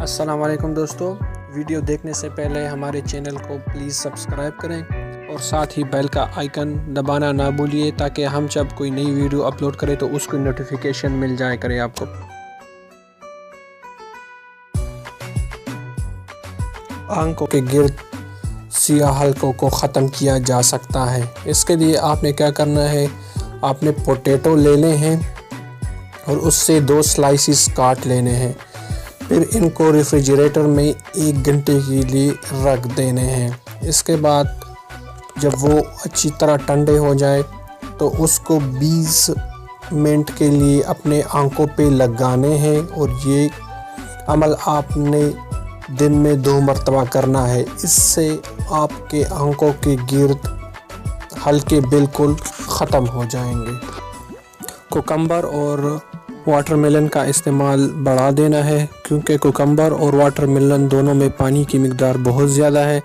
السلام علیکم دوستو، ویڈیو دیکھنے سے پہلے ہمارے چینل کو پلیز سبسکرائب کریں اور ساتھ ہی بیل کا آئیکن دبانا نہ بھولیے تاکہ ہم جب کوئی نئی ویڈیو اپلوڈ کریں تو اس کی نوٹیفیکیشن مل جائے کرے آپ کو۔ آنکھوں کے گرد سیاہ حلقوں کو ختم کیا جا سکتا ہے۔ اس کے لیے آپ نے کیا کرنا ہے، آپ نے پوٹیٹو لینے ہیں اور اس سے 2 سلائسز کاٹ لینے ہیں، پھر ان کو ریفریجریٹر میں 1 گھنٹے کے لیے رکھ دینے ہیں۔ اس کے بعد جب وہ اچھی طرح ٹھنڈے ہو جائے تو اس کو 20 منٹ کے لیے اپنے آنکھوں پہ لگانے ہیں، اور یہ عمل آپ نے دن میں 2 مرتبہ کرنا ہے۔ اس سے آپ کے آنکھوں کے گرد حلقے بالکل ختم ہو جائیں گے۔ کوکمبر اور واٹر میلن کا استعمال بڑھا دینا ہے، کیونکہ کوکمبر اور واٹر میلن دونوں میں پانی کی مقدار بہت زیادہ ہے،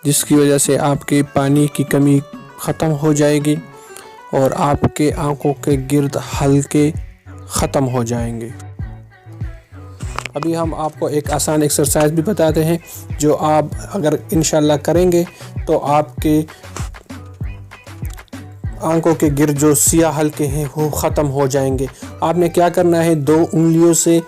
جس کی وجہ سے آپ کے پانی کی کمی ختم ہو جائے گی اور آپ کے آنکھوں کے گرد حلقے ختم ہو جائیں گے۔ ابھی ہم آپ کو ایک آسان ایکسرسائز بھی بتاتے ہیں، جو آپ اگر انشاءاللہ کریں گے تو آپ کے آنکھوں کے گرد جو سیاہ حلقے ہیں وہ ختم ہو جائیں گے۔ آپ نے کیا کرنا ہے، 2 انگلیوں سے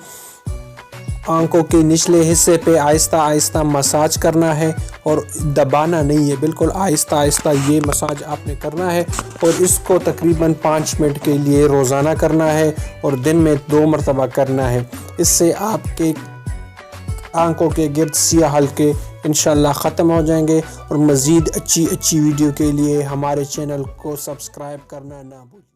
آنکھوں کے نچلے حصے پہ آہستہ آہستہ مساج کرنا ہے، اور دبانا نہیں ہے، بالکل آہستہ آہستہ یہ مساج آپ نے کرنا ہے، اور اس کو تقریباً 5 منٹ کے لیے روزانہ کرنا ہے اور دن میں 2 مرتبہ کرنا ہے۔ اس سے آپ کے آنکھوں کے گرد سیاہ حلقے انشاءاللہ ختم ہو جائیں گے، اور مزید اچھی ویڈیو کے لیے ہمارے چینل کو سبسکرائب کرنا نہ بھولیں۔